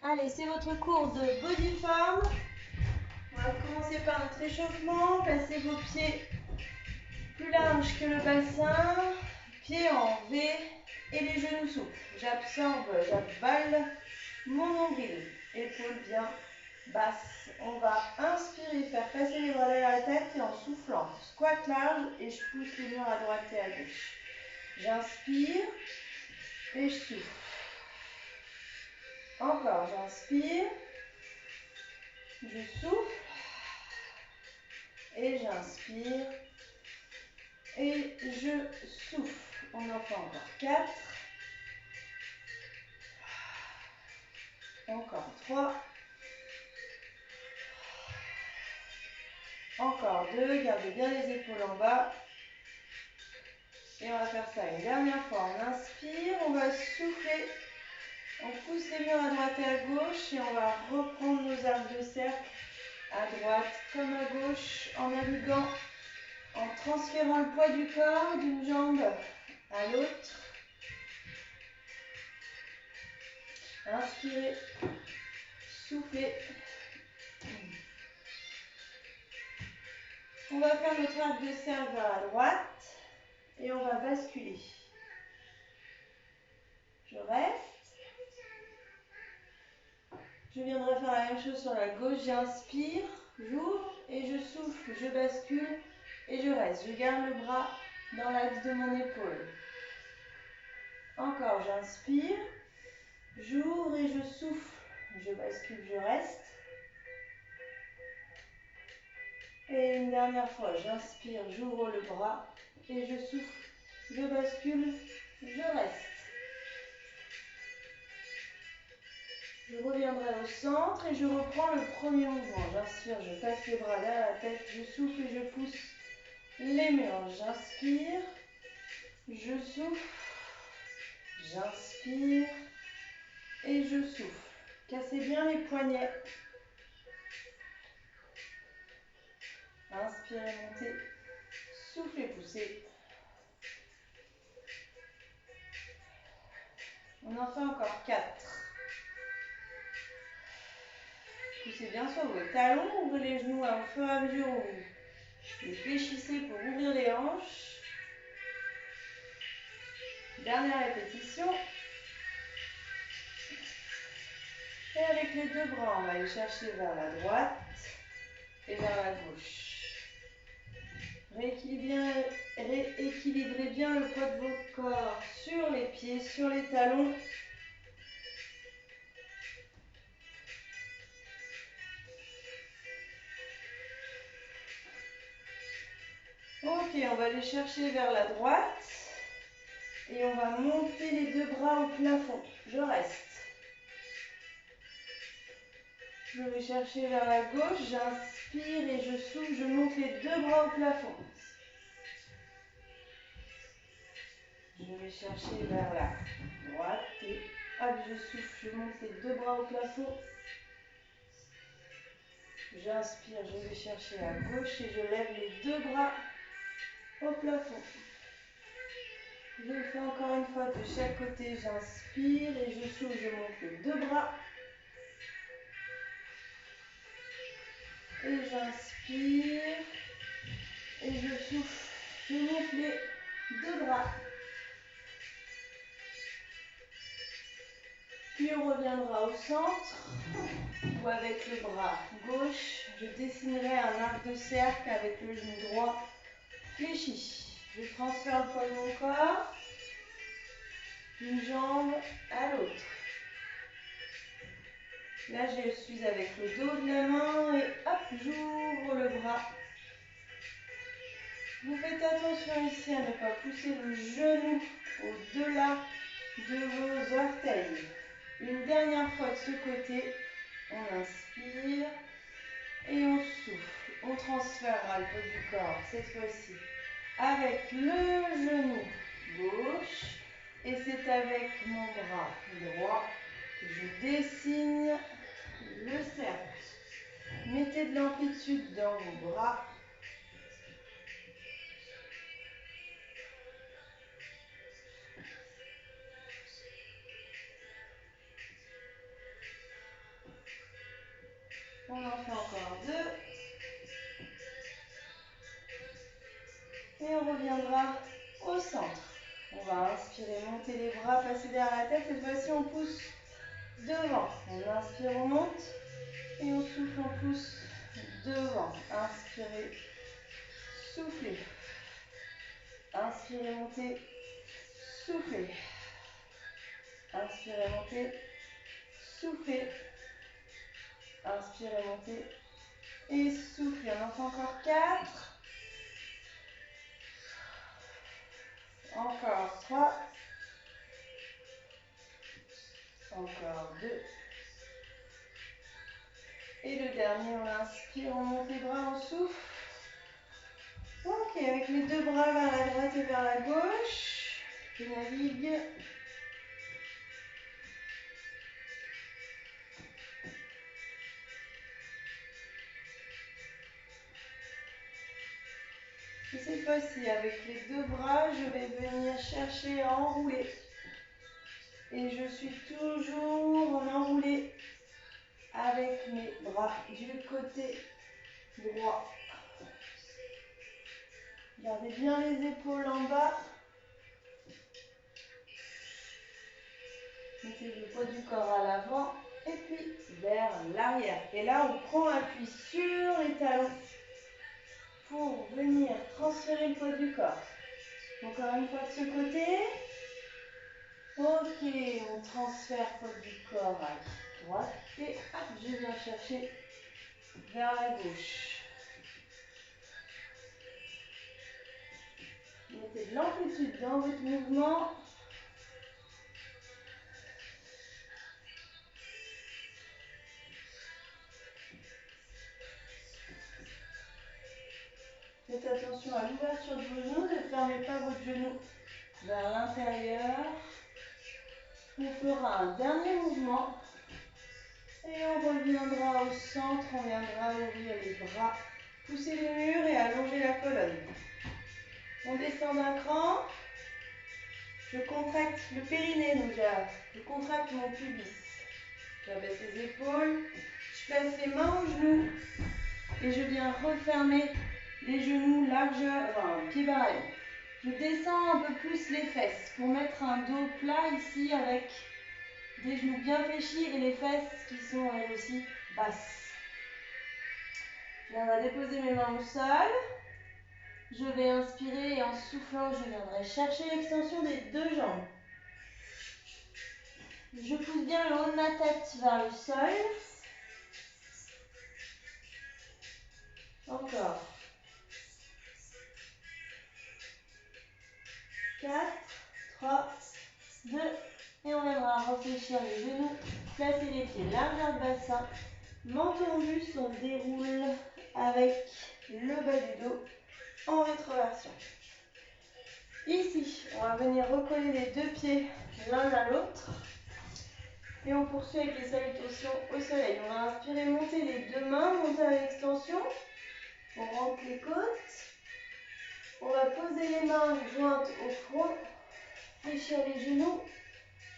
Allez, c'est votre cours de body form. On va commencer par notre échauffement. Placez vos pieds plus larges que le bassin, pieds en V et les genoux souples. J'absorbe, j'avale mon nombril, épaules bien basses. On va inspirer, faire passer les bras derrière la tête et en soufflant, squat large et je pousse les murs à droite et à gauche. J'inspire et je souffle. Encore, j'inspire, je souffle et j'inspire et je souffle. On en fait encore 4, encore 3, encore 2, gardez bien les épaules en bas. Et on va faire ça une dernière fois. On inspire, on va souffler, on pousse les murs à droite et à gauche et on va reprendre nos arcs de cercle à droite comme à gauche en naviguant, en transférant le poids du corps d'une jambe à l'autre. Inspirez, soufflez. On va faire notre arc de cercle vers la droite et on va basculer. Je reste. Je viendrai faire la même chose sur la gauche. J'inspire, j'ouvre et je souffle. Je bascule et je reste. Je garde le bras dans l'axe de mon épaule. Encore, j'inspire, j'ouvre et je souffle. Je bascule, je reste. Et une dernière fois, j'inspire, j'ouvre le bras et je souffle. Je bascule, je reste. Je reviendrai au centre et je reprends le premier mouvement. J'inspire, je passe les bras derrière la tête, je souffle et je pousse les murs. J'inspire, je souffle, j'inspire et je souffle. Cassez bien les poignets. Inspirez, montez, soufflez, poussez. On en fait encore 4. Poussez bien sur vos talons, ouvrez les genoux au fur et à mesure où vous les fléchissez pour ouvrir les hanches. Dernière répétition. Et avec les deux bras, on va aller chercher vers la droite et vers la gauche. Rééquilibrez bien le poids de votre corps sur les pieds, sur les talons. Ok, on va aller chercher vers la droite et on va monter les deux bras au plafond. Je reste. Je vais chercher vers la gauche, j'inspire et je souffle, je monte les deux bras au plafond. Je vais chercher vers la droite et hop, je souffle, je monte les deux bras au plafond. J'inspire, je vais chercher à gauche et je lève les deux bras au plafond. Je le fais encore une fois de chaque côté, j'inspire et je souffle, je monte les deux bras. Et j'inspire et je souffle, je monte les deux bras. Puis on reviendra au centre, ou avec le bras gauche, je dessinerai un arc de cercle avec le genou droit fléchi. Je transfère le poids de mon corps d'une jambe à l'autre. Là, je suis avec le dos de la main et hop, j'ouvre le bras. Vous faites attention ici à ne pas pousser le genou au-delà de vos orteils. Une dernière fois de ce côté, on inspire et on souffle. On transférera le poids du corps cette fois-ci avec le genou gauche et c'est avec mon bras droit que je dessine le cercle. Mettez de l'amplitude dans vos bras. On en fait encore 2. Et on reviendra au centre. On va inspirer, monter les bras, passer derrière la tête. Cette fois-ci, on pousse devant. On inspire, on monte. Et on souffle, on pousse devant. Inspirez, soufflez. Inspirez, montez, soufflez. Inspirez, montez, soufflez. Inspirez, montez et soufflez. On en fait encore 4. Encore 3. Encore 2. Et le dernier, on inspire, on monte les bras, on souffle. Ok, avec les 2 bras vers la droite et vers la gauche. Je navigue. Et cette fois-ci, avec les 2 bras, je vais venir chercher à enrouler. Et je suis toujours en enroulé avec mes bras du côté droit. Gardez bien les épaules en bas. Mettez le poids du corps à l'avant et puis vers l'arrière. Et là, on prend appui sur les talons pour venir transférer le poids du corps. Encore une fois de ce côté. Ok, on transfère le poids du corps à droite et hop, je viens chercher vers la gauche. Mettez de l'amplitude dans votre mouvement. Faites attention à l'ouverture de vos genoux, ne fermez pas votre genou vers l'intérieur. On fera un dernier mouvement et on reviendra au centre, on viendra ouvrir les bras, pousser le mur et allonger la colonne. On descend d'un cran, je contracte le périnée, donc je contracte mon pubis. J'abaisse les épaules, je place les mains aux genoux et je viens refermer les genoux largeur, pied barré. Je descends un peu plus les fesses pour mettre un dos plat ici avec des genoux bien fléchis et les fesses qui sont elles aussi basses. Je viendrai déposer mes mains au sol. Je vais inspirer et en soufflant, je viendrai chercher l'extension des 2 jambes. Je pousse bien le haut de ma tête vers le sol. Encore. 4, 3, 2, et on viendra réfléchir les genoux, placer les pieds largeur de bassin, menton buste, on déroule avec le bas du dos en rétroversion. Ici, on va venir recoller les 2 pieds l'un à l'autre et on poursuit avec les salutations au soleil. On va inspirer, monter les 2 mains, monter à l'extension, on rentre les côtes, on va poser les mains jointes au front, fléchir les genoux.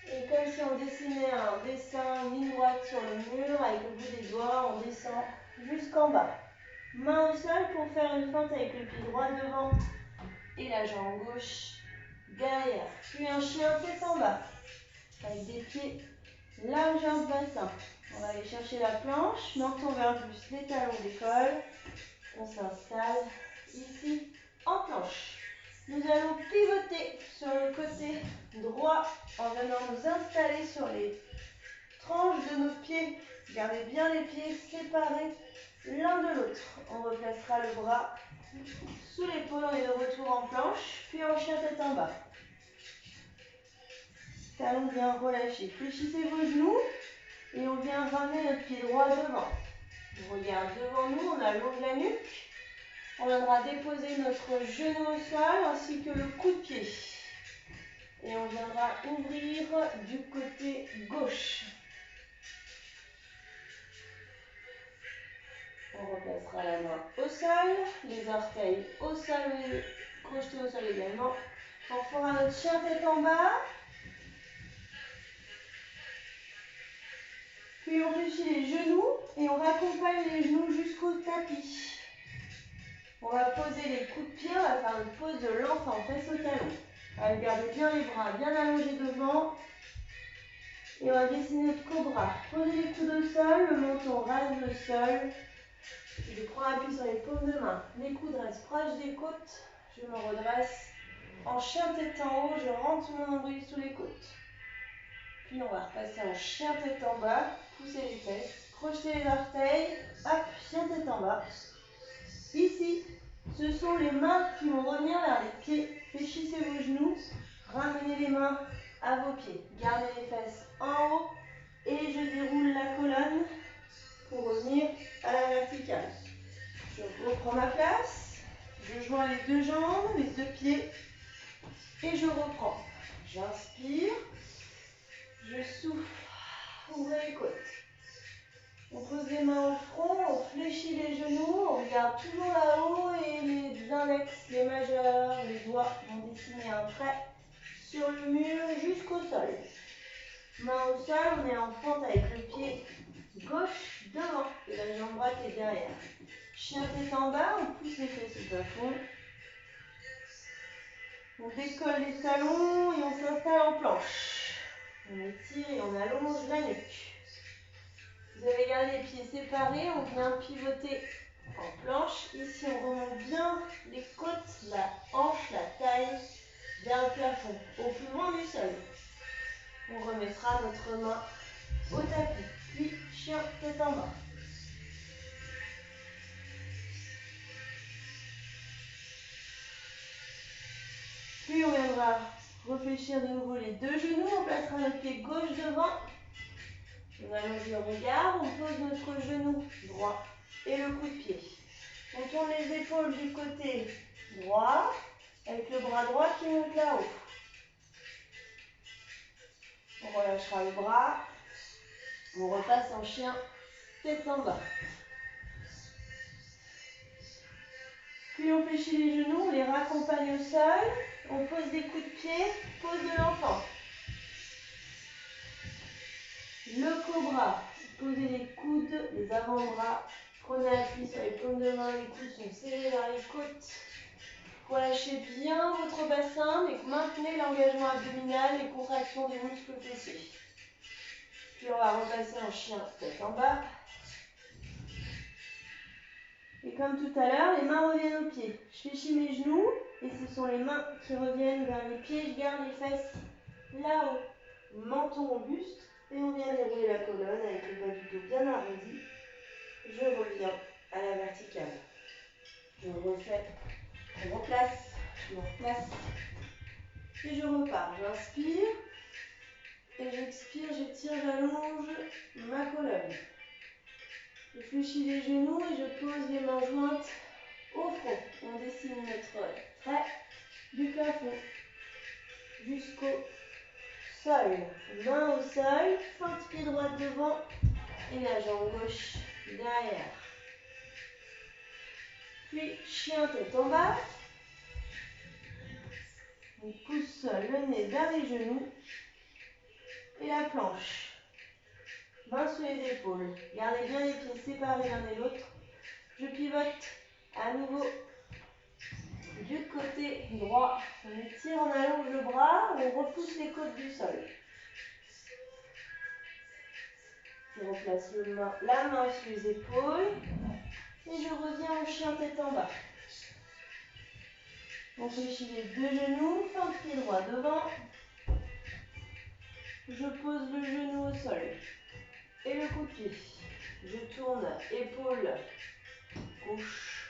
Et comme si on dessinait un dessin, une ligne droite sur le mur, avec le bout des doigts, on descend jusqu'en bas. Main au sol pour faire une fente avec le pied droit devant et la jambe gauche derrière. Puis un chien tête en bas, avec des pieds largeur de bassin. On va aller chercher la planche, menton vers le buste, les talons décollent. On s'installe ici en planche. Nous allons pivoter sur le côté droit en venant nous installer sur les tranches de nos pieds. Gardez bien les pieds séparés l'un de l'autre. On replacera le bras sous l'épaule, on est de retour en planche, puis en chien tête en bas. Talons bien relâchés. Fléchissez vos genoux et on vient ramener notre pied droit devant. On regarde devant nous, on allonge la nuque. On viendra déposer notre genou au sol ainsi que le coup de pied. Et on viendra ouvrir du côté gauche. On replacera la main au sol, les orteils au sol, crochetés au sol également. On fera notre chien tête en bas. Puis Puis on fléchit les genoux et on raccompagne les genoux jusqu'au tapis. On va poser les coups de pied, on va faire une pose de l'enfant, face au talon. Allez, gardez bien les bras bien allongés devant. Et on va dessiner notre cobra. Posez les coudes au sol, le menton rase le sol. Je prends appui sur les paumes de main. Les coudes restent proches des côtes. Je me redresse. En chien tête en haut, je rentre mon nombril sous les côtes. Puis on va repasser en chien tête en bas. Poussez les fesses. Crochetez les orteils. Hop, chien tête en bas. Ici, ce sont les mains qui vont revenir vers les pieds. Fléchissez vos genoux. Ramenez les mains à vos pieds. Gardez les fesses en haut. Et je déroule la colonne pour revenir à la verticale. Je reprends ma place. Je joins les deux jambes, les deux pieds. Et je reprends. J'inspire. Je souffle. Ouvrez les côtes. On pose les mains au front, on fléchit les genoux, on regarde toujours là-haut et les index, les majeurs, les doigts vont dessiner un trait sur le mur jusqu'au sol. Main au sol, on est en fente avec le pied gauche devant et la jambe droite est derrière. Chien tête en bas, on pousse les fesses au plafond. On décolle les talons et on s'installe en planche. On étire et on allonge la nuque. Vous avez gardé les pieds séparés, on vient pivoter en planche. Ici, on remonte bien les côtes, la hanche, la taille vers le plafond, au plus loin du sol. On remettra notre main au tapis, puis chien tête en bas. Puis on viendra réfléchir de nouveau les deux genoux, on placera notre pied gauche devant. On allonge le regard, on pose notre genou droit et le coup de pied. On tourne les épaules du côté droit, avec le bras droit qui monte là-haut. On relâchera le bras, on repasse en chien, tête en bas. Puis on fléchit les genoux, on les raccompagne au sol, on pose des coups de pied, pose de l'enfant. Le cobra, posez les coudes, les avant-bras, prenez appui sur les paumes de main, les coudes sont serrés vers les côtes. Relâchez bien votre bassin, mais maintenez l'engagement abdominal et contraction des muscles fessiers. Puis on va repasser en chien, tête en bas. Et comme tout à l'heure, les mains reviennent aux pieds. Je fléchis mes genoux et ce sont les mains qui reviennent vers les pieds. Je garde les fesses là-haut, menton au buste. Et on vient dérouler la colonne avec le bas du dos bien arrondi. Je reviens à la verticale. Je refais, je replace, je me replace. Et je repars. J'inspire. Et j'expire, j'étire, j'allonge ma colonne. Je fléchis les genoux et je pose les mains jointes au front. On dessine notre trait du plafond jusqu'au sol. Main au sol, fente pied droit devant et la jambe gauche derrière. Puis chien tête en bas. On pousse le nez vers les genoux et la planche. Main sous les épaules. Gardez bien les pieds séparés l'un et l'autre. Je pivote à nouveau du côté droit. On étire, on allonge le bras, on repousse les côtes du sol. Je replace la main sous les épaules et je reviens au chien tête en bas. On fléchit les deux genoux, fente pied droit devant. Je pose le genou au sol et le coup de pied. Je tourne épaule gauche.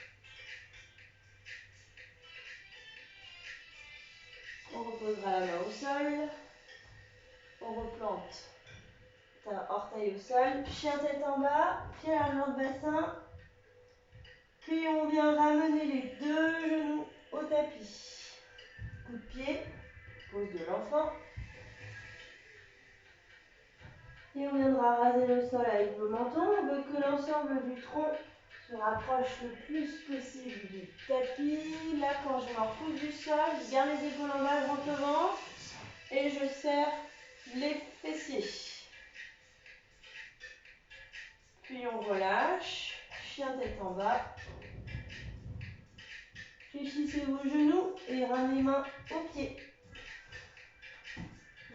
On reposera la main au sol. On replante orteil au sol, chien tête en bas, pied largeur de bassin. Puis on vient ramener les deux genoux au tapis. Coup de pied, pose de l'enfant. Et on viendra raser le sol avec le menton. On veut que l'ensemble du tronc se rapproche le plus possible du tapis. Là, quand je me repousse du sol, je garde les épaules en bas, je rentre le ventre et je serre les fessiers. Puis on relâche. Chien tête en bas. Fléchissez vos genoux et ramenez les mains aux pieds.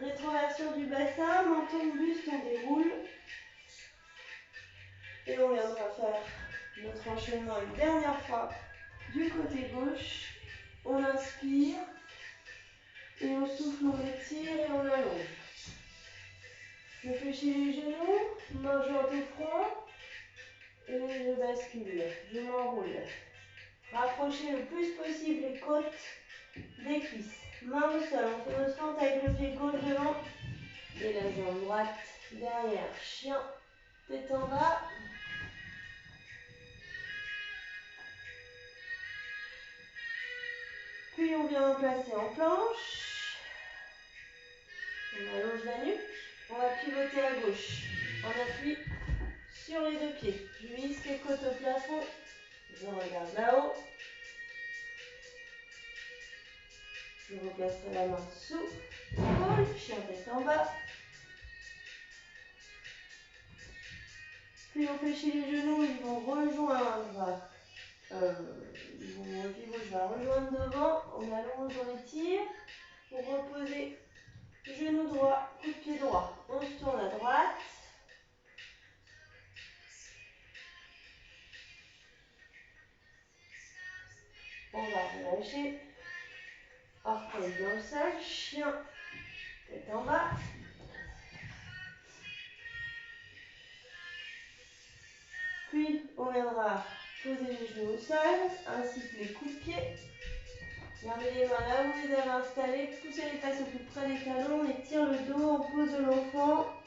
Rétroversion du bassin, menton, buste, on déroule. Et on viendra faire notre enchaînement une dernière fois du côté gauche. On inspire. Et on souffle, on étire et on allonge. Je fléchis les genoux, main jointe au front. Et je bascule, je m'enroule. Rapprochez le plus possible les côtes des cuisses. Main au sol, on fait notre fente avec le pied gauche devant. Et la jambe droite derrière. Chien, tête en bas. Puis on vient placer en planche. On allonge la nuque. On va pivoter à gauche. On appuie sur les deux pieds. Je visse les côtes au plafond. Je regarde là-haut. Je replacerai la main sous l'épaule. Chien tête en bas. Puis on fléchit les genoux. Ils vont rejoindre. Le pied gauche va rejoindre devant. On allonge, on étire. Pour reposer genou droit, coup de pied droit. On se tourne à droite. On va relâcher. Orteil dans le sol. Chien, tête en bas. Puis on viendra poser les genoux au sol, ainsi que les coups de pied. Gardez les mains là où vous les avez installées. Poussez les fesses au plus près des talons. On étire le dos en pose de l'enfant.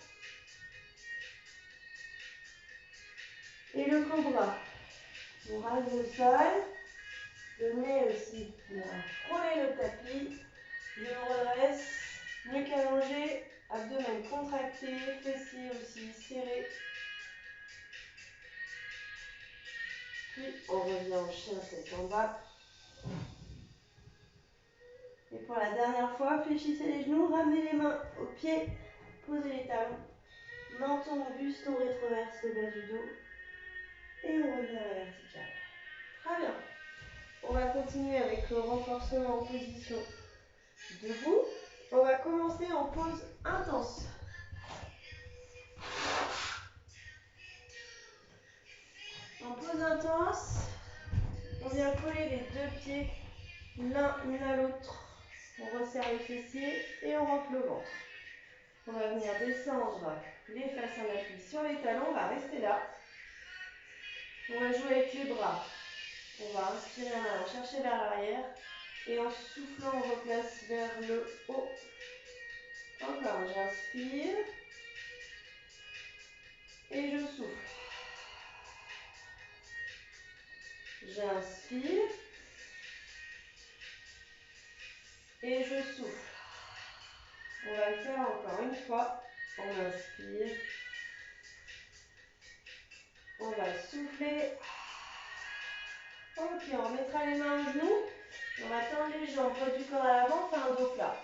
Et le cobra. On rase le sol. Le nez aussi. On va frôler le tapis. Je me redresse. Nuque allongée. Abdomen contracté. Fessiers aussi serrés. Puis on revient en chien tête en bas. Et pour la dernière fois, fléchissez les genoux, ramenez les mains aux pieds, posez les talons. Menton, buste, on rétroverse le bas du dos. Et on revient à la verticale. Très bien. On va continuer avec le renforcement en position debout. On va commencer en pose intense. En pose intense, on vient coller les deux pieds l'un à l'autre. On resserre les fessiers et on rentre le ventre. On va venir descendre les fesses en appui sur les talons. On va rester là. On va jouer avec les bras. On va inspirer en allant chercher vers l'arrière. Et en soufflant, on replace vers le haut. Encore, j'inspire. Et je souffle. J'inspire. Et je souffle. On va le faire encore une fois. On inspire. On va souffler. Ok, on mettra les mains aux genoux. On va tendre les jambes, poids du corps à l'avant, faire un dos plat.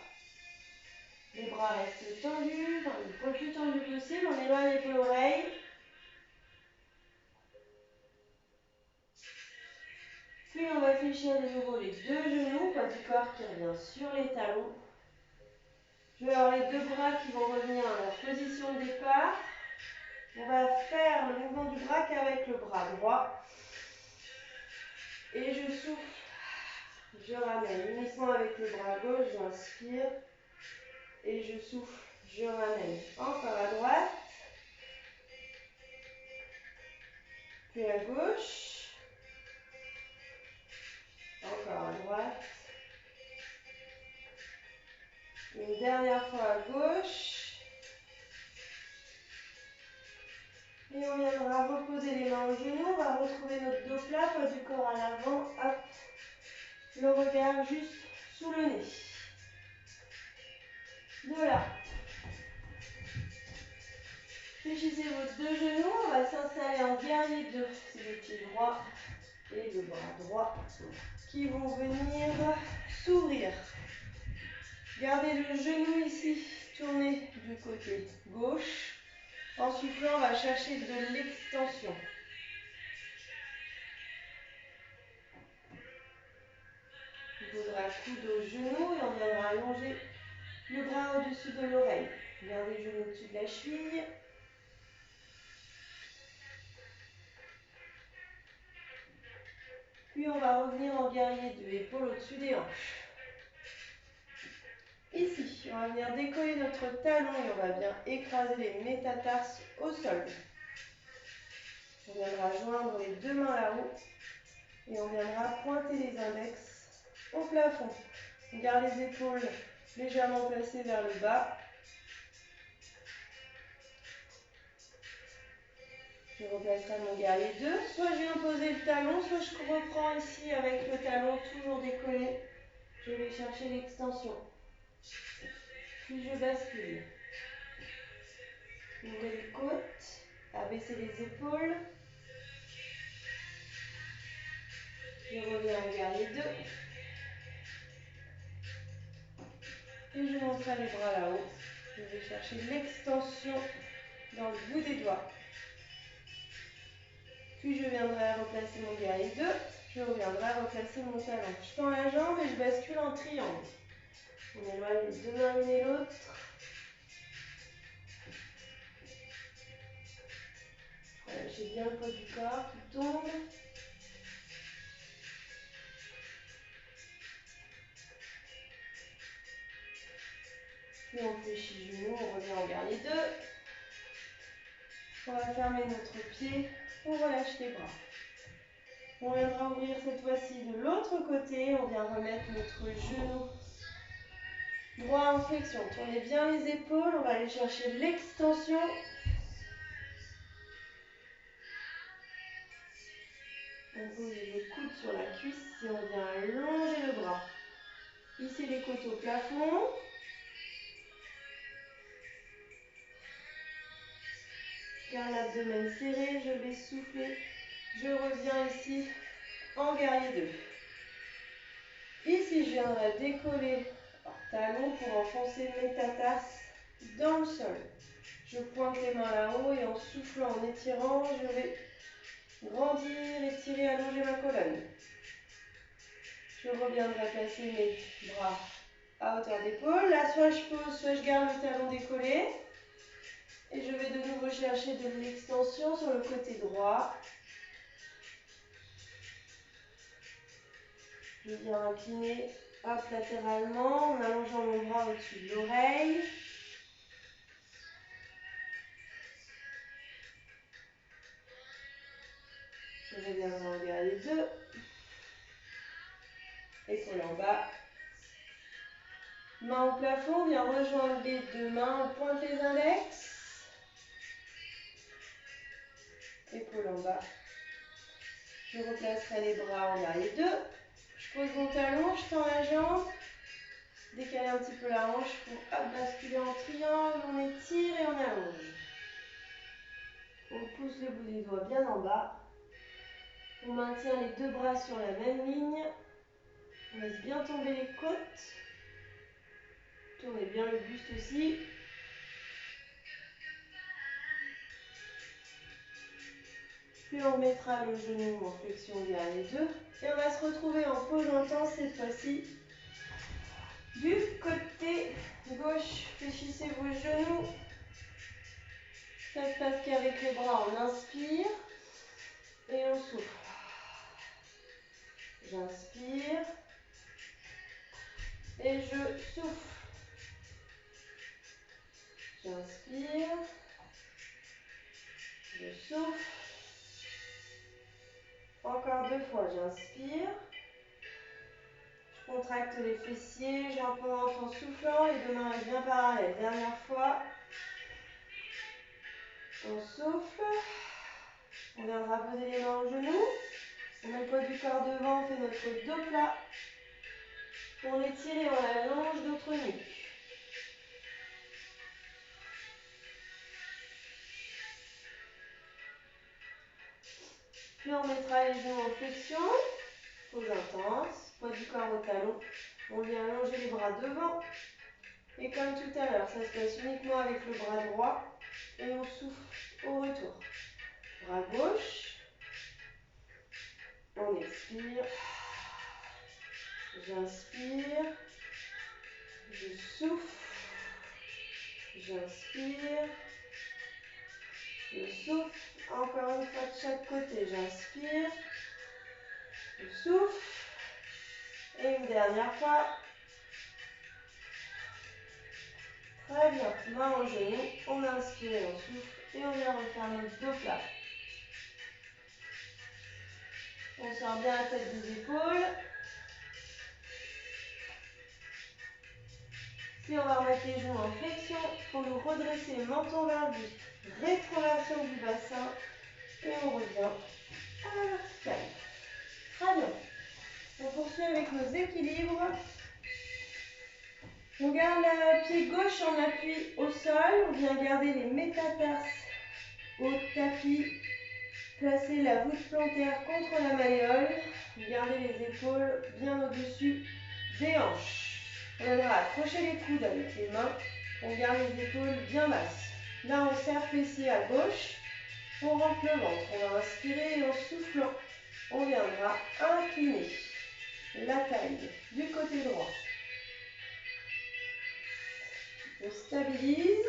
Les bras restent tendus, le plus tendu possible. On éloigne l'épaule oreille. Puis on va fléchir de nouveau les deux genoux, poids du corps qui revient sur les talons. Je vais avoir les deux bras qui vont revenir à leur position de départ. On va faire le mouvement du bras qu'avec le bras droit. Et je souffle. Je ramène uniquement avec le bras gauche. J'inspire. Et je souffle. Je ramène encore à droite. Puis à gauche. Encore à droite. Une dernière fois à gauche. Et on viendra reposer les mains aux genoux. On va retrouver notre dos plat, poids du corps à l'avant. Hop. Le regard juste sous le nez. De là. Fléchissez vos deux genoux. On va s'installer en guerrier 2. C'est le pied droit et le bras droit qui vont venir s'ouvrir. Gardez le genou ici tourné du côté gauche. En soufflant, on va chercher de l'extension. On posera coude au genou et on viendra allonger le bras au-dessus de l'oreille. Gardez le genou au-dessus de la cheville. Puis on va revenir en guerrier 2, épaules au-dessus des hanches. Ici, on va venir décoller notre talon et on va bien écraser les métatarses au sol. On viendra joindre les deux mains là-haut et on viendra pointer les index au plafond. On garde les épaules légèrement placées vers le bas. Je replacerai mon guerrier 2. Soit je viens poser le talon, soit je reprends ici avec le talon toujours décollé. Je vais chercher l'extension. Puis je bascule. Ouvrez les côtes, abaissez les épaules. Je reviens en guerrier 2. Et je monterai les bras là-haut. Je vais chercher l'extension dans le bout des doigts. Puis je viendrai replacer mon guerrier 2. Je reviendrai replacer mon talon. Je tends la jambe et je bascule en triangle. On éloigne les deux mains l'une et l'autre. Relâchez bien le poids du corps qui tombe. Puis on fléchit le genou, on revient en guerrier 2. On va fermer notre pied, on relâche les bras. On viendra ouvrir cette fois-ci de l'autre côté, on vient remettre notre genou droit en flexion. Tournez bien les épaules, on va aller chercher l'extension. On pose les coudes sur la cuisse et on vient allonger le bras. Hissez les côtes au plafond. Garde l'abdomen serré, je vais souffler. Je reviens ici en guerrier 2. Ici, je viendrai décoller talon pour enfoncer mes métatarses dans le sol. Je pointe les mains là-haut et en soufflant, en étirant, je vais grandir, étirer, allonger ma colonne. Je reviendrai placer mes bras à hauteur d'épaule. Là, soit je pose, soit je garde le talon décollé. Et je vais de nouveau chercher de l'extension sur le côté droit. Je viens incliner latéralement en allongeant mon bras au-dessus de l'oreille. Je reviens en guerrier 2. Épaule en bas. Main au plafond, viens rejoindre les deux mains, on pointe les index. Épaule en bas. Je replacerai les bras en guerrier 2. Je pose mon talon, je tends la jambe. Décaler un petit peu la hanche pour basculer en triangle. On étire et on allonge. On pousse le bout des doigts bien en bas. On maintient les deux bras sur la même ligne. On laisse bien tomber les côtes. Tournez bien le buste aussi. Puis on mettra le genou en flexion guerrier 2. Et on va se retrouver en pause intense cette fois-ci. Du côté gauche, fléchissez vos genoux. Ça se passe qu'avec les bras, on inspire et on souffle. J'inspire et je souffle. J'inspire, je souffle. Encore deux fois, j'inspire. Je contracte les fessiers, je rentre en soufflant, les deux mains restent bien parallèles. Dernière fois. On souffle. On viendra poser les mains aux genoux. On met le poids du corps devant, on fait notre dos plat. On étire et on allonge notre nuque. Puis on mettra les genoux en flexion. Pause intense. Poids du corps au talon. On vient allonger les bras devant. Et comme tout à l'heure, ça se passe uniquement avec le bras droit. et on souffle au retour. Bras gauche. On expire. J'inspire. Je souffle. J'inspire. Je souffle. Encore une fois de chaque côté. J'inspire. Je souffle. Et une dernière fois. Très bien. Main au genou. On inspire et on souffle. Et on vient refaire notre dos plat. On sort bien la tête des épaules. Puis on va remettre les genoux en flexion pour nous redresser, menton vers le buste. Rétroversion du bassin. Et on revient à la verticale. Très bien. On poursuit avec nos équilibres. On garde le pied gauche en appui au sol. On vient garder les métatarses au tapis. Placez la voûte plantaire contre la malléole. Gardez les épaules bien au-dessus des hanches. On viendra accrocher les coudes avec les mains. On garde les épaules bien basses. Là, on serre fessier à gauche. On rentre le ventre. On va inspirer et en soufflant, on viendra incliner la taille du côté droit. On stabilise.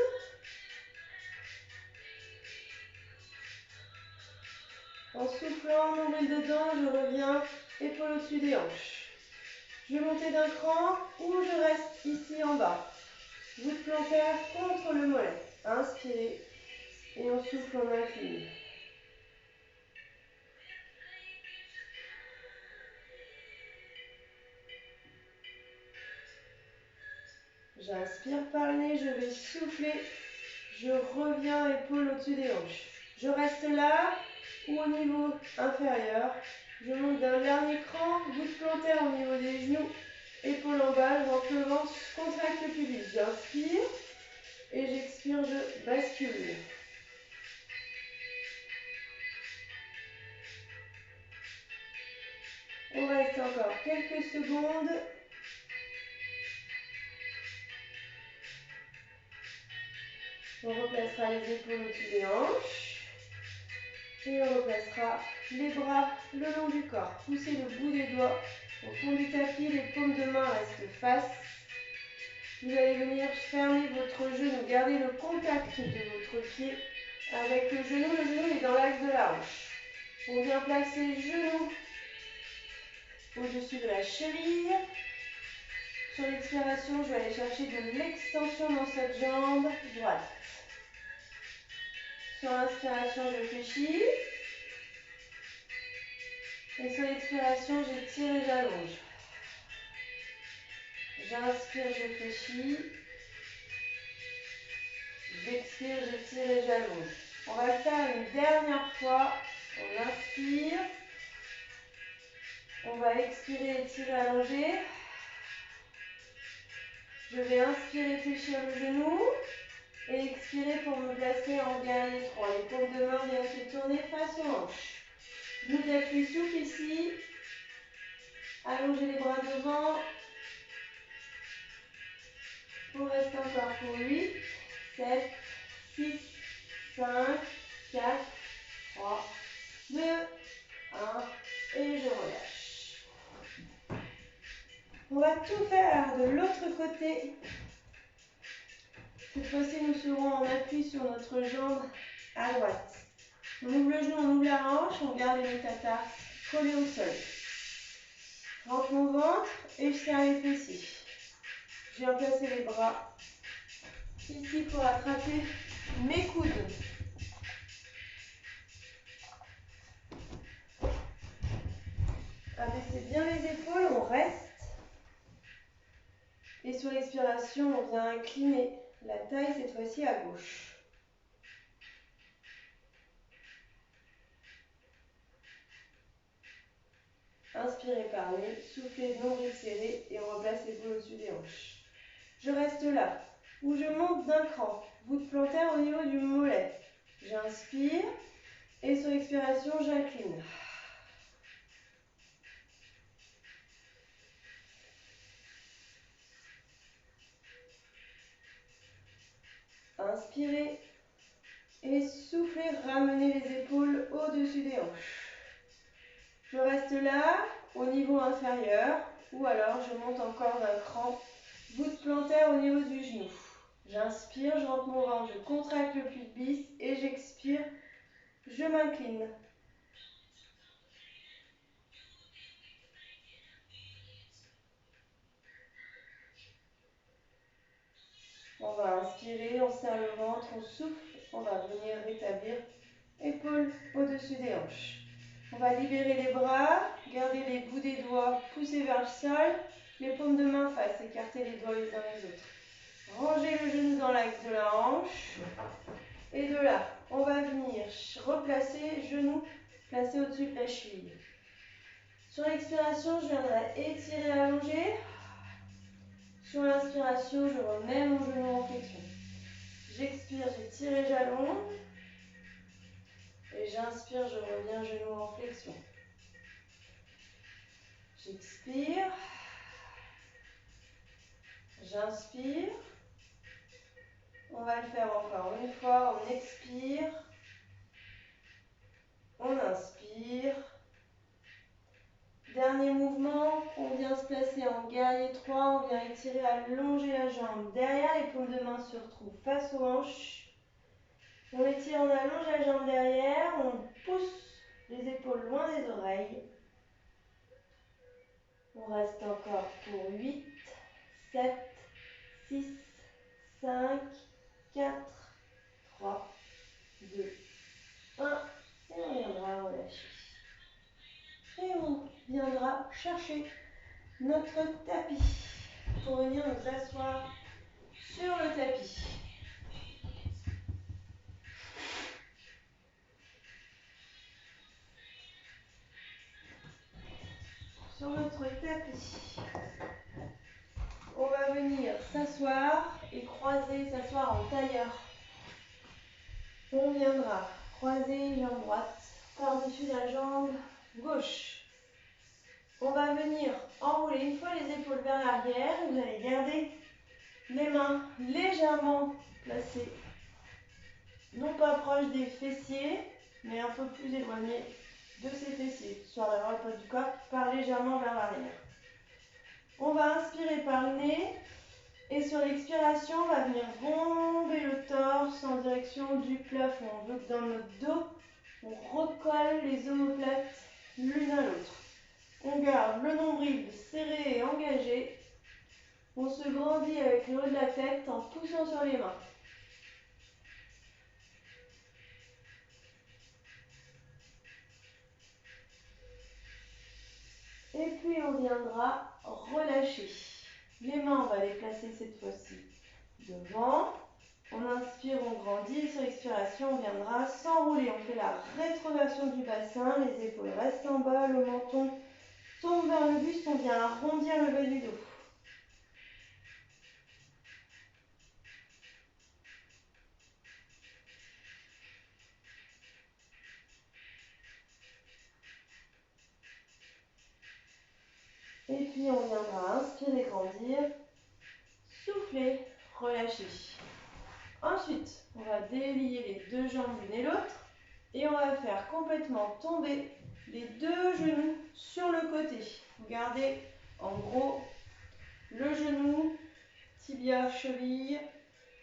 En soufflant, nombril dedans, je reviens, épaule au-dessus des hanches. Je vais monter d'un cran ou je reste ici en bas. Voûte plantaire contre le mollet. Inspirez et on souffle, on incline. J'inspire par le nez, je vais souffler. Je reviens, épaule au-dessus des hanches. Je reste là ou au niveau inférieur. Je monte d'un dernier cran, voûte plantaire au niveau des genoux. Épaule en bas, je rentre le ventre, contracte le pubis. J'inspire et j'expire, je bascule. On reste encore quelques secondes. On replacera les épaules au-dessus des hanches. Et on replacera les bras le long du corps. Poussez le bout des doigts au fond du tapis, les paumes de main restent face. Vous allez venir fermer votre genou, garder le contact de votre pied avec le genou. Le genou est dans l'axe de la hanche. On vient placer le genou au-dessus de la cheville. Sur l'expiration, je vais aller chercher de l'extension dans cette jambe droite. Sur l'inspiration, je fléchis. Et sur l'expiration, j'étire et j'allonge. J'inspire, je fléchis. J'expire, j'étire et j'allonge. On va le faire une dernière fois. On inspire. On va expirer, étirer, allonger. Je vais inspirer, fléchir le genou. Et expirer pour me placer en guerrier 3. Les paumes de main viennent se tourner face aux hanches. Nous d'appui souple ici. Allongez les bras devant. On reste encore pour 8, 7, 6, 5, 4, 3, 2, 1. Et je relâche. On va tout faire de l'autre côté. Cette fois-ci, nous serons en appui sur notre jambe à droite. On ouvre le genou, on ouvre la hanche, on garde les métatarses collés au sol. Je rentre mon ventre et je serre les fessiers. Je viens placer les bras ici pour attraper mes coudes. Abaissez bien les épaules, on reste. Et sur l'expiration, on vient incliner la taille, cette fois-ci à gauche. Inspirez par le nez, soufflez, nombril serré et on replace les épaules au-dessus des hanches. Je reste là, ou je monte d'un cran, voûte plantaire au niveau du mollet. J'inspire et sur l'expiration, j'incline. Inspirez, Et soufflez, ramenez les épaules au-dessus des hanches. Je reste là, au niveau inférieur, ou alors je monte encore d'un cran, voûte plantaire au niveau du genou. J'inspire, je rentre mon ventre, je contracte le pubis et j'expire, je m'incline. On va inspirer, on serre le ventre, on souffle, on va venir rétablir épaules au-dessus des hanches. On va libérer les bras, garder les bouts des doigts poussés vers le sol, les paumes de main face, écarter les doigts les uns les autres. Rangez le genou dans l'axe de la hanche. Et de là, on va venir replacer genou placé au-dessus de la cheville. Sur l'expiration, je viendrai étirer, allonger. Sur l'inspiration, je remets mon genou en flexion. J'expire, j'étire et j'allonge. Et j'inspire, je reviens genou en flexion. J'expire. J'inspire. On va le faire encore une fois. On expire. On inspire. Dernier mouvement, on vient se placer en guerrier 3, on vient étirer, allonger la jambe. Derrière, les paumes de main se retrouvent face aux hanches. On étire, on allonge la jambe derrière, on pousse les épaules loin des oreilles. On reste encore pour 8, 7, 6, 5, 4, 3, 2, 1. Et on viendra relâcher. Et on viendra chercher notre tapis pour venir nous asseoir sur le tapis. Sur notre tapis, on va venir s'asseoir et croiser, s'asseoir en tailleur. On viendra croiser jambe droite par-dessus la jambe gauche. On va venir enrouler une fois les épaules vers l'arrière. Vous allez garder les mains légèrement placées, non pas proches des fessiers, mais un peu plus éloignées de ses fessiers, sur la droite du corps qui part légèrement vers l'arrière. On va inspirer par le nez et sur l'expiration, on va venir bomber le torse en direction du plafond. On veut que dans notre dos, on recolle les omoplates l'une à l'autre. On garde le nombril serré et engagé. On se grandit avec le haut de la tête en poussant sur les mains. Et puis on viendra relâcher. Les mains, on va les placer cette fois-ci devant. On inspire, on grandit. Sur expiration, on viendra s'enrouler. On fait la rétroversion du bassin. Les épaules restent en bas. Le menton tombe vers le buste. On vient arrondir le bas du dos. Et puis on viendra inspirer, grandir. Souffler, relâcher. Ensuite, on va délier les deux jambes l'une et l'autre. Et on va faire complètement tomber les deux genoux sur le côté. Vous gardez en gros le genou, tibia, cheville,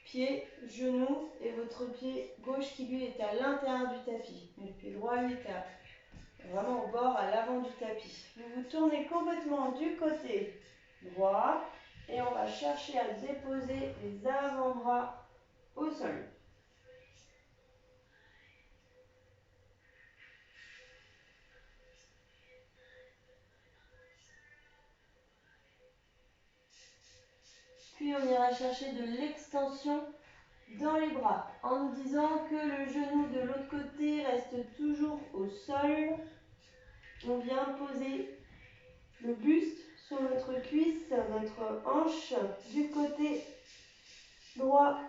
pied, genou et votre pied gauche qui lui est à l'intérieur du tapis. Le pied droit lui est vraiment au bord, à l'avant du tapis. Vous vous tournez complètement du côté droit et on va chercher à déposer les avant-bras au sol. Puis on ira chercher de l'extension dans les bras en nous disant que le genou de l'autre côté reste toujours au sol. On vient poser le buste sur notre cuisse, notre hanche du côté droit.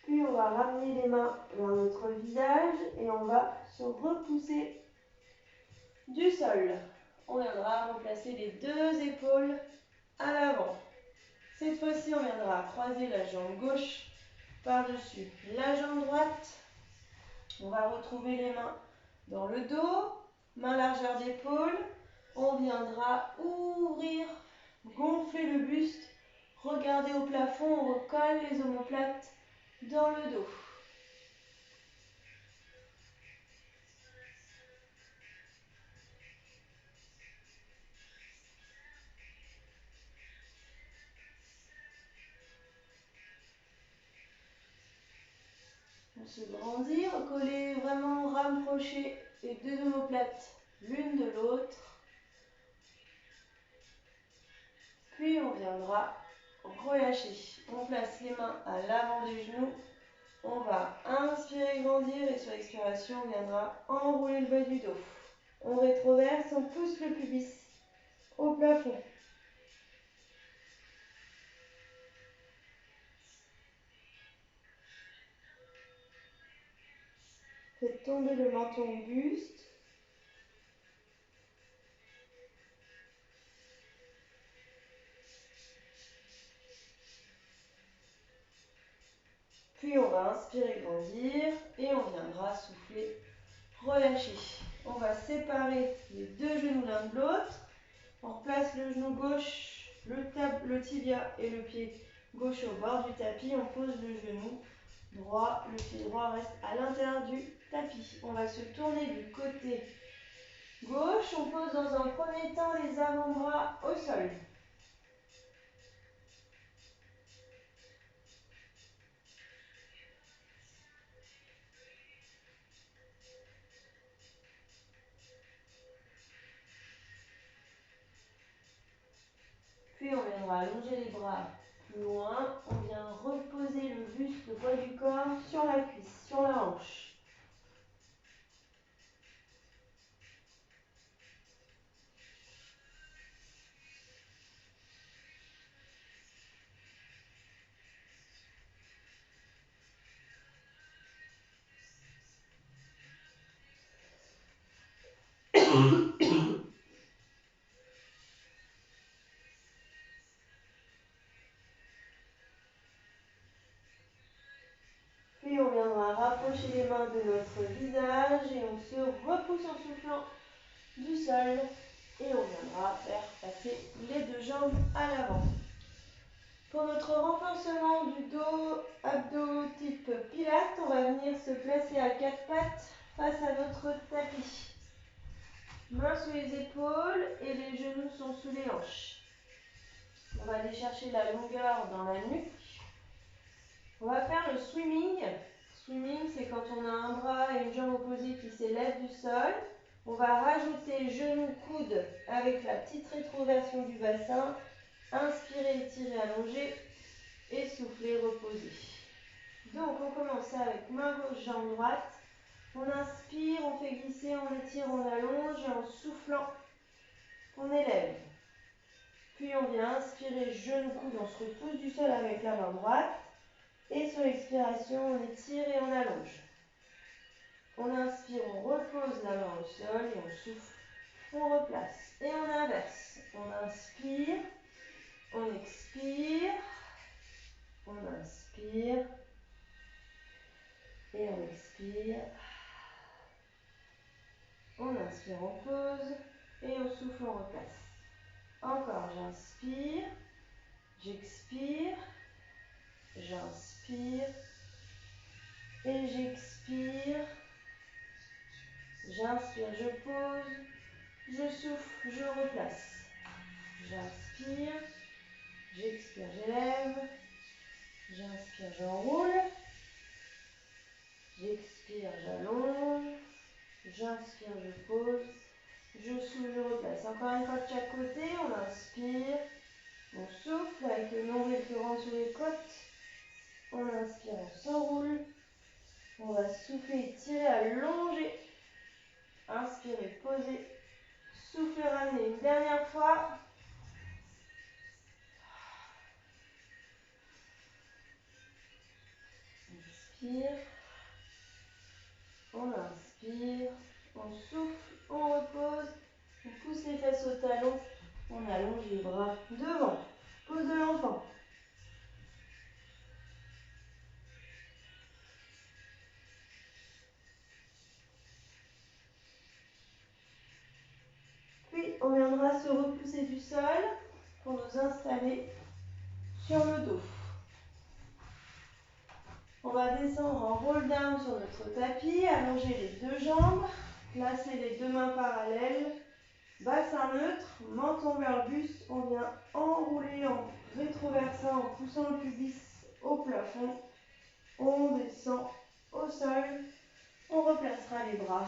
Puis on va va ramener les mains vers notre visage et on va se repousser du sol. On viendra replacer les deux épaules à l'avant. Cette fois-ci, on viendra croiser la jambe gauche par-dessus la jambe droite. On va retrouver les mains dans le dos, main largeur d'épaule. On viendra ouvrir, gonfler le buste, regarder au plafond, on recolle les omoplates dans le dos. On se grandit, recoller vraiment, rapprocher les deux omoplates l'une de l'autre. Puis on viendra relâcher. On place les mains à l'avant des genoux. On va inspirer, grandir et sur l'expiration, on viendra enrouler le bas du dos. On rétroverse, on pousse le pubis au plafond. Faites tomber le menton au buste. Puis on va inspirer, grandir et on viendra souffler, relâcher. On va séparer les deux genoux l'un de l'autre. On replace le genou gauche, le tibia et le pied gauche au bord du tapis. On pose le genou droit, le pied droit reste à l'intérieur du tapis. On va se tourner du côté gauche. On pose dans un premier temps les avant-bras au sol. Puis on viendra allonger les bras plus loin. On vient reposer le buste, le poids du corps sur la cuisse, sur la hanche. Puis on viendra rapprocher les mains de notre visage et on se repousse en soufflant du sol. Et on viendra faire passer les deux jambes à l'avant. Pour notre renforcement du dos, abdos type pilates, on va venir se placer à quatre pattes face à notre tapis. Mains sous les épaules et les genoux sont sous les hanches. On va aller chercher la longueur dans la nuque. On va faire le swimming. Swimming, c'est quand on a un bras et une jambe opposée qui s'élèvent du sol. On va rajouter genoux, coudes avec la petite rétroversion du bassin. Inspirez, étirez, allongez et soufflez, reposez. Donc on commence avec main gauche, jambe droite. On inspire, on fait glisser, on étire, on allonge et en soufflant, on élève. Puis on vient inspirer, genou, coude, on se repousse du sol avec la main droite. Et sur l'expiration, on étire et on allonge. On inspire, on repose la main au sol et on souffle, on replace. Et on inverse. On inspire, on expire, on inspire et on expire. On inspire, on pose et on souffle, on replace. Encore, j'inspire, j'expire, j'inspire et j'expire. J'inspire, je pose, je souffle, je replace. J'inspire, j'expire, j'élève. J'inspire, j'enroule. J'expire, j'allonge. J'inspire, je pose. Je souffle, je replace. Encore une fois de chaque côté, on inspire. On souffle avec le nombril qui rentre sur les côtes. On inspire, on s'enroule. On va souffler, étirer, allonger. Inspirez, posez. Soufflez, ramenez une dernière fois. expire. On inspire. On souffle. On repose. On pousse les fesses au talon. On allonge les bras devant. Pose de l'enfant. Puis on viendra se repousser du sol pour nous installer sur le dos. On va descendre en roll down sur notre tapis, allonger les deux jambes, placer les deux mains parallèles, bassin neutre, menton vers le buste. On vient enrouler en rétroversant, en poussant le pubis au plafond. On descend au sol. On replacera les bras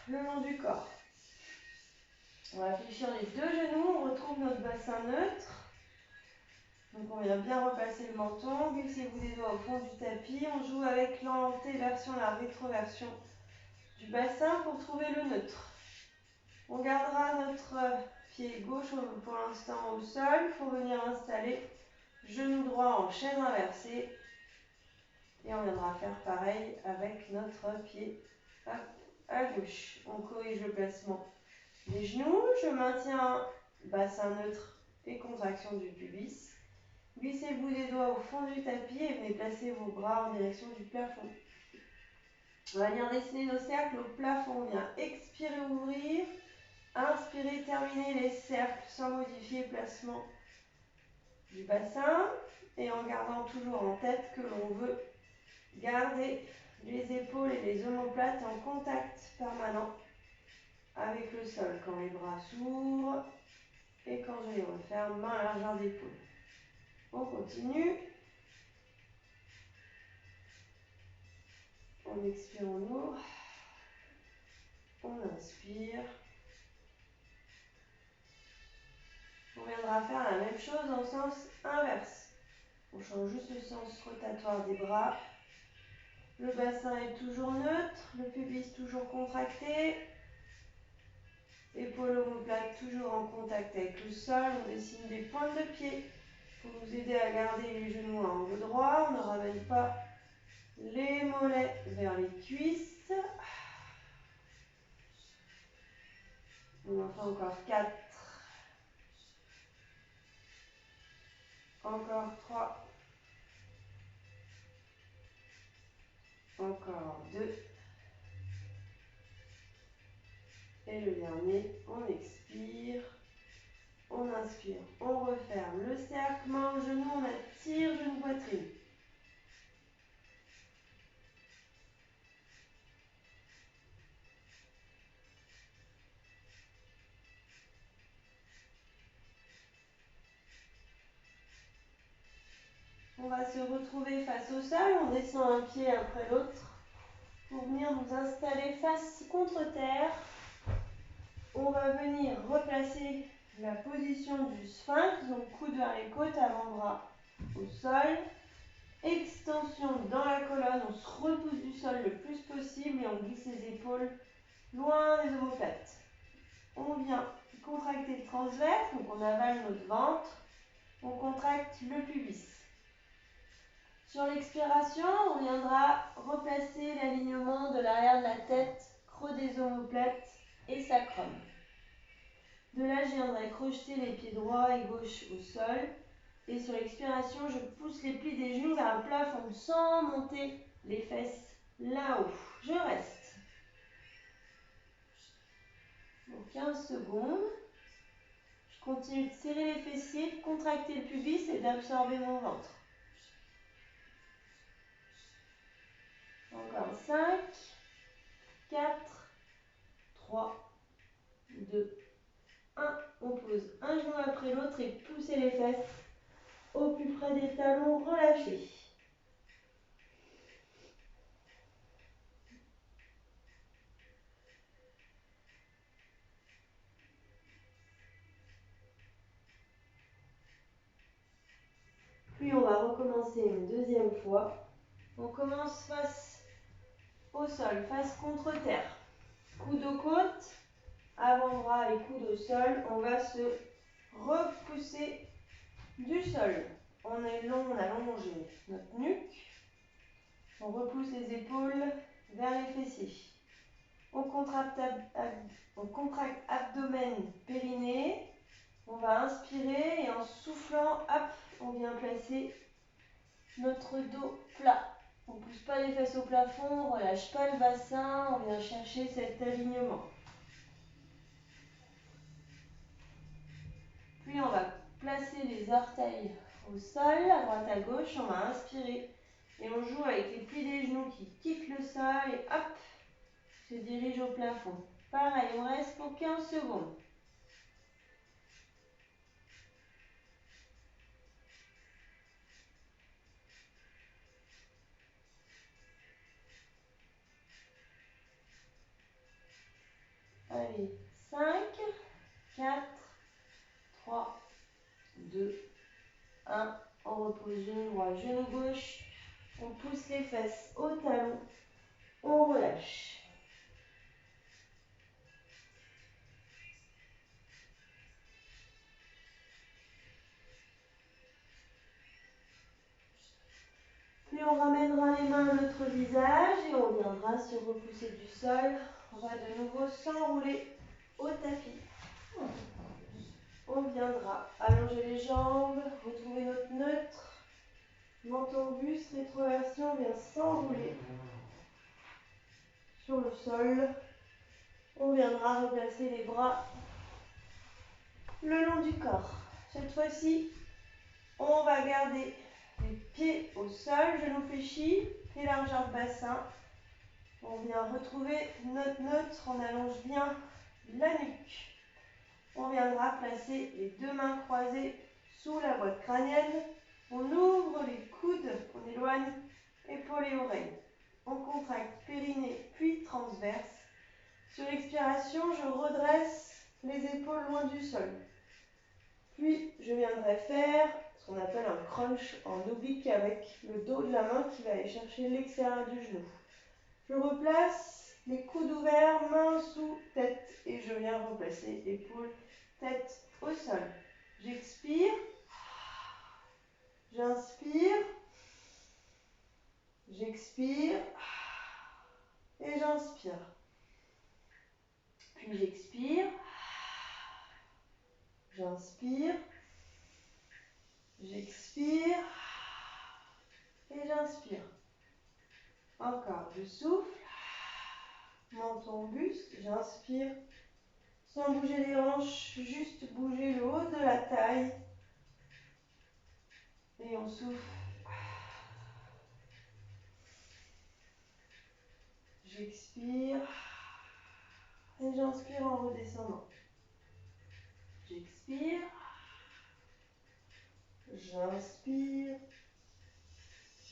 le long du corps. On va fléchir les deux genoux, on retrouve notre bassin neutre. Donc on vient bien replacer le menton, glissez-vous des doigts au fond du tapis. On joue avec l'antéversion, la rétroversion du bassin pour trouver le neutre. On gardera notre pied gauche pour l'instant au sol. Il faut venir installer genou droit en chaîne inversée. Et on viendra faire pareil avec notre pied à gauche. On corrige le placement des genoux. Je maintiens bassin neutre et contraction du pubis. Glissez-vous les doigts au fond du tapis et venez placer vos bras en direction du plafond. On va venir dessiner nos cercles au plafond. On vient expirer, ouvrir. Inspirez, terminez les cercles sans modifier le placement du bassin. Et en gardant toujours en tête que l'on veut garder les épaules et les omoplates en contact permanent avec le sol. Quand les bras s'ouvrent et quand je les referme, main à largeur d'épaule. On continue. On expire, on ouvre. On inspire. On viendra faire la même chose en sens inverse. On change juste le sens rotatoire des bras. Le bassin est toujours neutre, le pubis toujours contracté. Épaules omoplates toujours en contact avec le sol. On dessine des pointes de pied pour nous aider à garder les genoux à angle droit. On ne ramène pas les mollets vers les cuisses. On en fait encore 4. Encore 3. Encore 2. Et le dernier, on expire. On inspire, on referme le cercle, main au genou, on attire genou poitrine. On va se retrouver face au sol, on descend un pied après l'autre pour venir nous installer face contre terre. On va venir replacer la position du sphinx, donc coude vers les côtes, avant-bras au sol. Extension dans la colonne, on se repousse du sol le plus possible et on glisse les épaules loin des omoplates. On vient contracter le transverse, donc on avale notre ventre. On contracte le pubis. Sur l'expiration, on viendra replacer l'alignement de l'arrière de la tête, creux des omoplates et sacrum. De là, je viendrai crocheter les pieds droits et gauche au sol. Et sur l'expiration, je pousse les plis des genoux vers le plafond sans monter les fesses là-haut. Je reste. Pour 15 secondes. Je continue de serrer les fessiers, de contracter le pubis et d'absorber mon ventre. Encore 5, 4, 3, 2, 1. On pose un genou après l'autre et poussez les fesses au plus près des talons, relâchez. Puis on va recommencer une deuxième fois. On commence face au sol, face contre terre. Coude aux côtes, avant-bras et coude au sol. On va se repousser du sol. On est long, on a allongé notre nuque. On repousse les épaules vers les fessiers. On contracte abdomen, périnée. On va inspirer et en soufflant, hop, on vient placer notre dos plat. On ne pousse pas les fesses au plafond, on ne relâche pas le bassin, on vient chercher cet alignement. Puis on va placer les orteils au sol, à droite à gauche, on va inspirer. Et on joue avec les plis des genoux qui quittent le sol et hop, se dirige au plafond. Pareil, on reste pour 15 secondes. Allez, 5, 4, 3, 2, 1. On repose genou droit, genou gauche. On pousse les fesses au talon. On relâche. Puis on ramènera les mains à notre visage et on viendra se repousser du sol. On va de nouveau s'enrouler au tapis. On viendra allonger les jambes, retrouver notre neutre. Menton, buste, rétroversion, on vient s'enrouler sur le sol. On viendra replacer les bras le long du corps. Cette fois-ci, on va garder les pieds au sol, genoux fléchis, pieds largeur de bassin. On vient retrouver notre neutre, on allonge bien la nuque. On viendra placer les deux mains croisées sous la boîte crânienne. On ouvre les coudes, on éloigne épaules et oreilles. On contracte périnée puis transverse. Sur l'expiration, je redresse les épaules loin du sol. Puis, je viendrai faire ce qu'on appelle un crunch en oblique avec le dos de la main qui va aller chercher l'extérieur du genou. Je replace les coudes ouverts, mains sous tête et je viens replacer épaules, tête au sol. J'expire, j'inspire, j'expire et j'inspire. Puis j'expire, j'inspire, j'expire et j'inspire. Encore, je souffle, menton, buste, j'inspire, sans bouger les hanches, juste bouger le haut de la taille. Et on souffle. J'expire et j'inspire en redescendant. J'expire, j'inspire,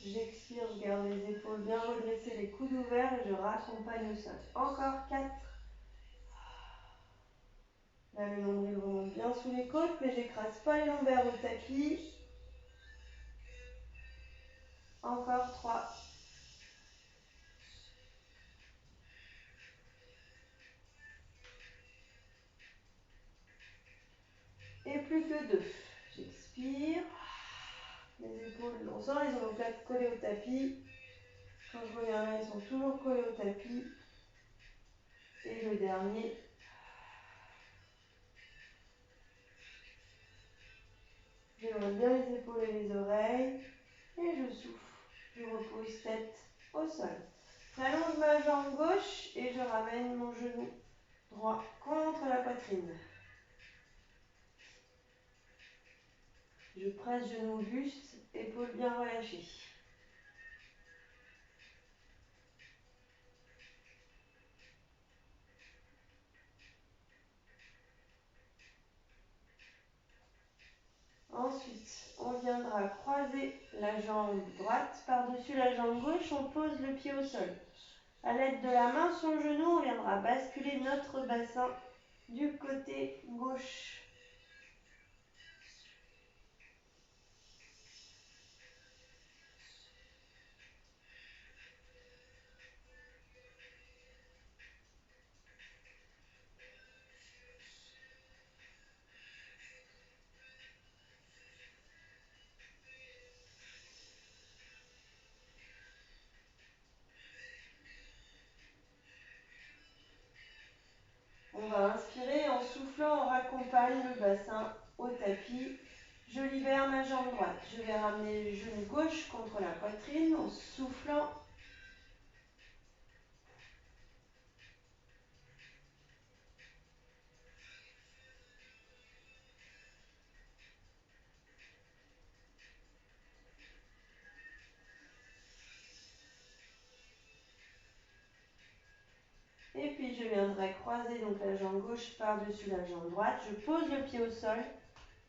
j'expire, je garde les épaules bien redressées, les coudes ouverts et je raccompagne au sol. Encore 4. Là, le nombril remonte bien sous les côtes, mais j'écrase pas les lombaires au tapis. Encore 3. Et plus que 2. J'expire. Les épaules, on sent les omoplates collées au tapis. Quand je reviens là, ils sont toujours collés au tapis. Et le dernier. J'éloigne bien les épaules et les oreilles. Et je souffle. Je repose tête au sol. J'allonge ma jambe gauche et je ramène mon genou droit contre la poitrine. Je presse genou buste, épaules bien relâchées. Ensuite, on viendra croiser la jambe droite par-dessus la jambe gauche, on pose le pied au sol. À l'aide de la main sur le genou, on viendra basculer notre bassin du côté gauche. On va inspirer, en soufflant, on raccompagne le bassin au tapis. Je libère ma jambe droite. Je vais ramener le genou gauche contre la poitrine en soufflant. Et puis je viendrai croiser donc la jambe gauche par-dessus la jambe droite. Je pose le pied au sol,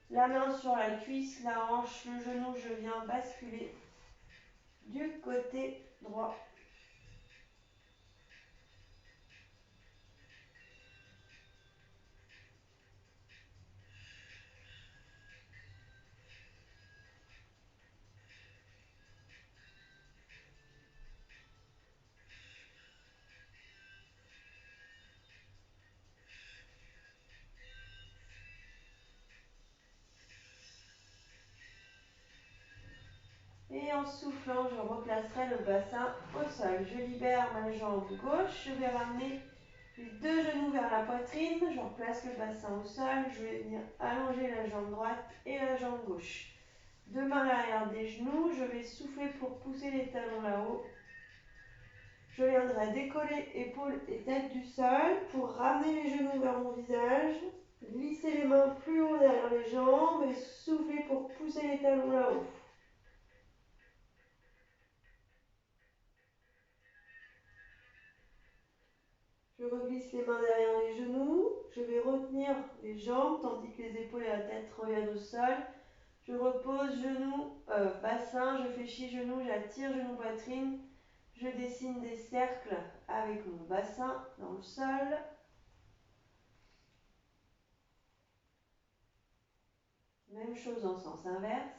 la main sur la cuisse, la hanche, le genou. Je viens basculer du côté droit. Et en soufflant, je replacerai le bassin au sol. Je libère ma jambe gauche. Je vais ramener les deux genoux vers la poitrine. Je replace le bassin au sol. Je vais venir allonger la jambe droite et la jambe gauche. Deux mains à l'arrière des genoux. Je vais souffler pour pousser les talons là-haut. Je viendrai décoller épaules et tête du sol pour ramener les genoux vers mon visage. Glisser les mains plus haut derrière les jambes et souffler pour pousser les talons là-haut. Je reglisse les mains derrière les genoux. Je vais retenir les jambes tandis que les épaules et la tête reviennent au sol. Je repose bassin, je fléchis genoux, j'attire genou poitrine. Je dessine des cercles avec mon bassin dans le sol. Même chose en sens inverse.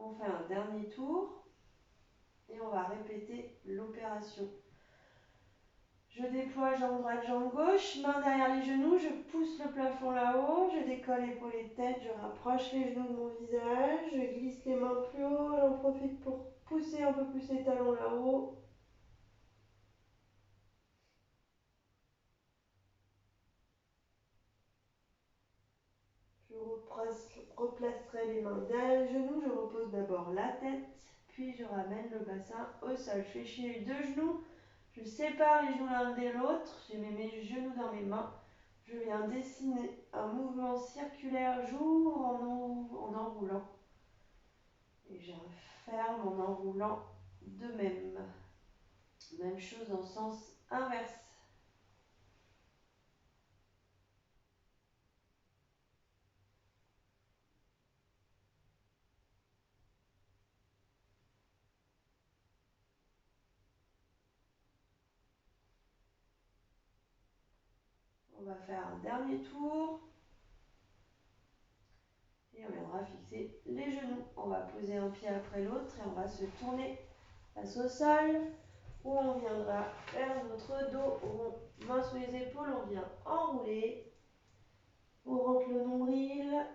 On fait un dernier tour et on va répéter l'opération. Je déploie jambe droite, jambe gauche, main derrière les genoux, je pousse le plafond là-haut, je décolle épaules et tête, je rapproche les genoux de mon visage, je glisse les mains plus haut, j'en profite pour pousser un peu plus les talons là-haut. Je replacerai les mains derrière les genoux, je repose d'abord la tête, puis je ramène le bassin au sol. Je fléchis les deux genoux, je sépare les genoux l'un de l'autre, je mets mes genoux dans mes mains. Je viens dessiner un mouvement circulaire, j'ouvre en enroulant. Et je referme en enroulant de même. Même chose en sens inverse. On va faire un dernier tour. Et on viendra fixer les genoux. On va poser un pied après l'autre et on va se tourner face au sol. Où on viendra faire notre dos rond. Main sous les épaules, on vient enrouler. On rentre le nombril.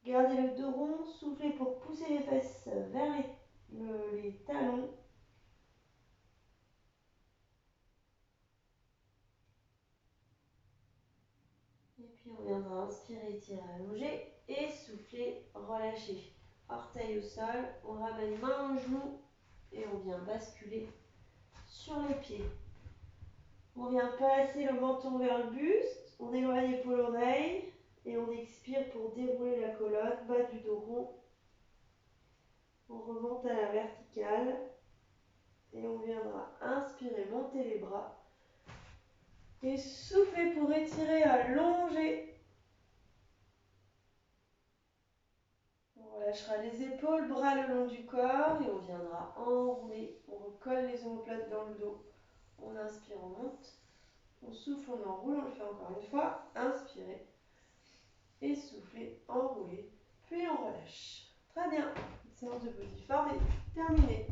Gardez le dos rond. Soufflez pour pousser les fesses vers les talons. Et puis on viendra inspirer, étirer, allonger et souffler, relâcher. Orteil au sol, on ramène main au genou et on vient basculer sur les pieds. On vient placer le menton vers le buste, on éloigne l'épaule-oreille et on expire pour dérouler la colonne, bas du dos rond. On remonte à la verticale et on viendra inspirer, monter les bras et souffler pour étirer, allonger. On relâchera les épaules, bras le long du corps et on viendra enrouler. On recolle les omoplates dans le dos. On inspire, on monte. On souffle, on enroule. On le fait encore une fois. Inspirez et soufflez, enroulez. Puis on relâche. Très bien. Cette séance de body form est terminée.